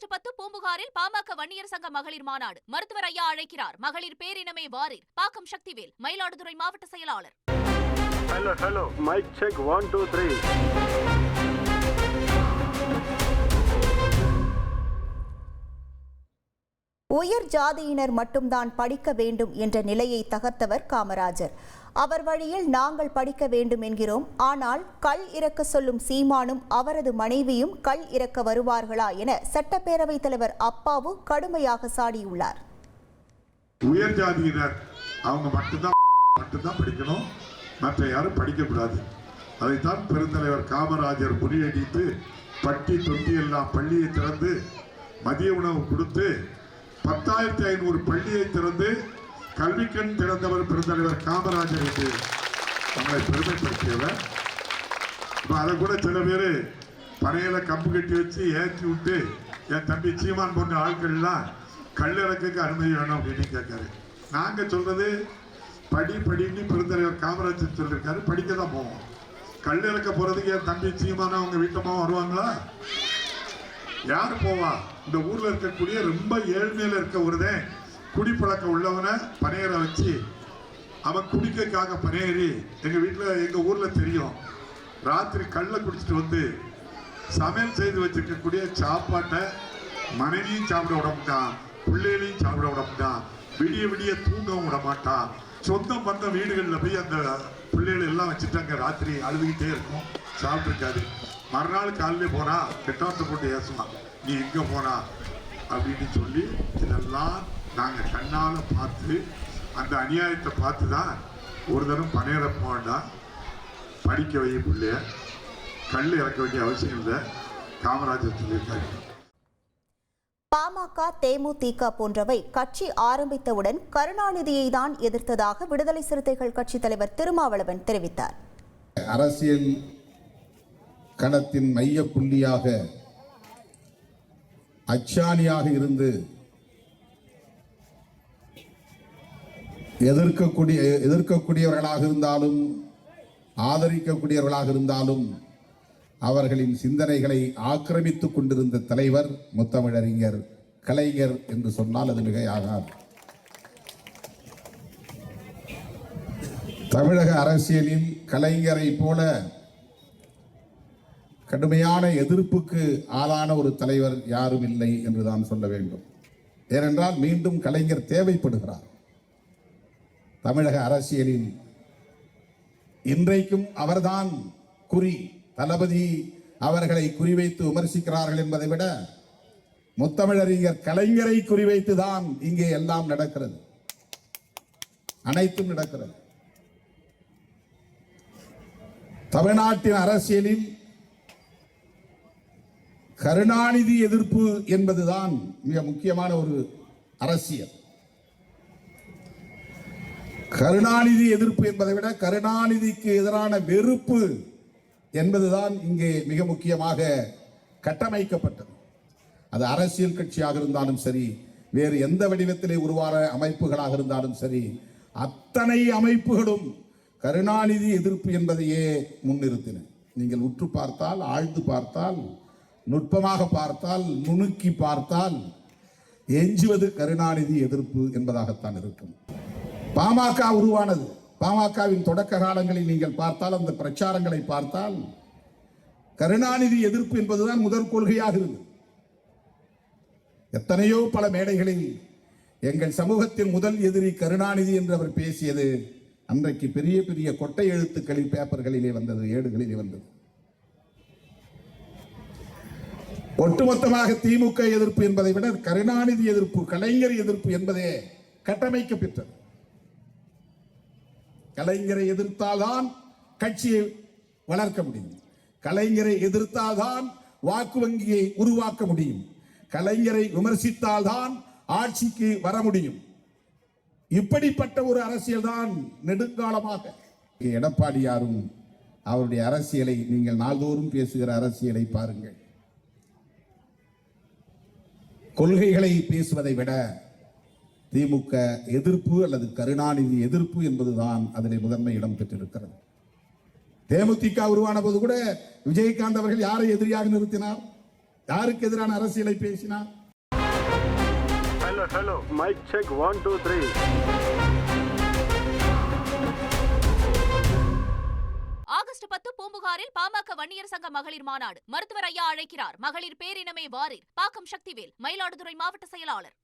August 10 பூம்புகாரில் PMK Vanniyar சங்க மகளிர் மாநாடு. மருத்துவர் ஐயா அழைக்கிறார். மகளிர் பேரினமே வாரீர். பாக்கம் சக்திவேல், மயிலாடுதுறை மாவட்ட செயலாளர். Hello mike check 1 2 3. உயர் ஜாதியினர் மட்டும்தான் படிக்க வேண்டும் என்ற நிலையை தகர்த்தவர் காமராஜர். அவர் வழியில் நாங்கள் படிக்க வேண்டும் என்கிறோம். ஆனால் கல் இறக்க சொல்லும் சீமானும் அவரது மனைவியும் கல் இறக்க வருவார்களா என சட்டப்பேரவைத் தலைவர் அப்பாவு கடுமையாக சாடியுள்ளார். உயர் ஜாதியினர் அவங்க மட்டும்தான் படிக்கணும், மற்ற யாரும் படிக்கக்கூடாது. அதைத்தான் பெருந்தலைவர் காமராஜர் முறியடித்து பட்டி தொட்டி எல்லாம் பள்ளியை திறந்து மதிய உணவு கொடுத்து 10,500 பள்ளியை திறந்து கல்விக்கண் திறந்தவர் பெருந்தலைவர் காமராஜர் என்று நம்மளை பெருமைப்படுத்தியவர். இப்போ அதை கூட சில பேர் பனையில கம்பு கட்டி வச்சு ஏற்றி விட்டு என் தம்பி சீமான் போன்ற ஆட்கள்லாம் கல்லிறக்குக்கு அனுமதி வேணும் அப்படின்னு கேட்காரு. நாங்கள் சொல்றது படின்னு பெருந்தலைவர் காமராஜர் சொல்லியிருக்காரு, படிக்க தான் போவோம். கல்லிறக்க போறதுக்கு என் தம்பி சீமானா அவங்க வீட்டமாக வருவாங்களா? யார் போவா? இந்த ஊர்ல இருக்கக்கூடிய ரொம்ப ஏழ்மையில இருக்க ஒருதன் குடிப்பழக்கம் உள்ளவனை பனையற வச்சு அவன் குடிக்காக பனையறி எங்க ஊர்ல தெரியும். ராத்திரி கல்லை குடிச்சிட்டு வந்து சமையல் செய்து வச்சிருக்கக்கூடிய சாப்பாட்டை மனைவியும் சாப்பிட விட மாட்டான், பிள்ளைகளையும் சாப்பிட விட மாட்டான், விடிய தூங்கவும் விட மாட்டான். சொந்தம் வந்த வீடுகளில் போய் அந்த பிள்ளைகள் எல்லாம் வச்சுட்டு அங்கே ராத்திரி அழுதுகிட்டே இருக்கும், சாப்பிட்டுருக்காது. மறுநாள் காலையில போனா கெட்டாத்த போட்டு ஏசுவான், நீ எங்க போனா அப்படின்னு சொல்லி. இதெல்லாம் நாங்கள் கண்ணால் பார்த்து அந்த அநியாயத்தை பார்த்து தான் ஒரு தரம் பனையற போவேண்டாம், படிக்க வைய பிள்ளைய கல் இறக்க வேண்டிய அவசியம் இல்லை காமராஜர் சொல்லியிருக்காரு. பாமக, தேமுதிக போன்றவை கட்சி ஆரம்பித்தவுடன் கருணாநிதியை தான் எதிர்த்ததாக விடுதலை சிறுத்தைகள் கட்சி தலைவர் திருமாவளவன் தெரிவித்தார். அரசியல் களத்தின் மைய புள்ளியாக அச்சாணியாக இருந்து எதிர்க்கக்கூடியவர்களாக இருந்தாலும் ஆதரிக்கக்கூடியவர்களாக இருந்தாலும் அவர்களின் சிந்தனைகளை ஆக்கிரமித்துக் கொண்டிருந்த தலைவர் முத்தமிழறிஞர் கலைஞர் என்று சொன்னால் அது மிகையாகாது. தமிழக அரசியலில் கலைஞரை போல கடுமையான எதிர்ப்புக்கு ஆளான ஒரு தலைவர் யாரும் இல்லை என்றுதான் சொல்ல வேண்டும். ஏனென்றால் மீண்டும் கலைஞர் தேவைப்படுகிறார் தமிழக அரசியலில். இன்றைக்கும் அவர்தான் குறி. தளபதி அவர்களை குறிவைத்து விமர்சிக்கிறார்கள் என்பதை விட முத்தமிழறிஞர் கலைஞரை குறிவைத்துதான் இங்கே எல்லாம் நடக்கிறது, அனைத்தும் நடக்கிறது. தமிழ்நாட்டின் அரசியலில் கருணாநிதி எதிர்ப்பு என்பதுதான் மிக முக்கியமான ஒரு அரசியல். கருணாநிதி எதிர்ப்பு என்பதை விட கருணாநிதிக்கு எதிரான வெறுப்பு என்பதுதான் இங்கே மிக முக்கியமாக கட்டமைக்கப்பட்டது. அது அரசியல் கட்சியாக இருந்தாலும் சரி, வேறு எந்த வடிவத்திலே உருவான அமைப்புகளாக இருந்தாலும் சரி, அத்தனை அமைப்புகளும் கருணாநிதி எதிர்ப்பு என்பதையே முன்னிறுத்தின. நீங்கள் உற்று பார்த்தால், ஆழ்ந்து பார்த்தால், நுட்பமாக பார்த்தால், நுணுக்கி பார்த்தால் எஞ்சுவது கருணாநிதி எதிர்ப்பு என்பதாகத்தான் இருக்கும். பாமக உருவானது, பாமகவின் தொடக்க காலங்களில் நீங்கள் பார்த்தால், அந்த பிரச்சாரங்களை பார்த்தால் கருணாநிதி எதிர்ப்பு என்பதுதான் முதல் கொள்கையாக இருந்தது. எத்தனையோ பல மேடைகளில் எங்கள் சமூகத்தின் முதல் எதிரி கருணாநிதி என்று அவர் பேசியது அன்றைக்கு பெரிய பெரிய கொட்டை எழுத்துக்களில் பேப்பர்களிலே வந்தது, ஏடுகளிலே வந்தது. ஒட்டுமொத்தமாக திமுக எதிர்ப்பு என்பதை விட கருணாநிதி எதிர்ப்பு, கலைஞர் எதிர்ப்பு என்பதே கட்டமைக்க பெற்றது. கலைஞரை எதிர்த்தால்தான் கட்சியை வளர்க்க முடியும், கலைஞரை எதிர்த்தால்தான் வாக்கு வங்கியை உருவாக்க முடியும், கலைஞரை விமர்சித்தால்தான் ஆட்சிக்கு வர முடியும். இப்படிப்பட்ட ஒரு அரசியல் தான் நெடுங்காலமாக. எடப்பாடியாரும் அவருடைய அரசியலை நீங்கள் நாள்தோறும் பேசுகிற அரசியலை பாருங்கள். கொள்கைகளை பேசுவதை விட திமுக எதிர்ப்பு அல்லது கருணாநிதி எதிர்ப்பு என்பதுதான் அதில் முதன்மை இடம் பெற்றிருக்கிறது. தேமுதிக உருவான போது கூட விஜயகாந்த் அவர்கள் யாரை எதிரியாக நிறுத்தினார்? யாருக்கு எதிரான அரசியலை பேசினார்? Hello. Mic check 1 2 3. August 10 பூம்புகாரில் PMK Vanniyar சங்க மகளிர் மாநாடு. மருத்துவர் ஐயா அழைக்கிறார். மகளிர் பேரினமே வாரீர். பாக்கம் சக்திவேல், மயிலாடுதுறை மாவட்ட செயலாளர்.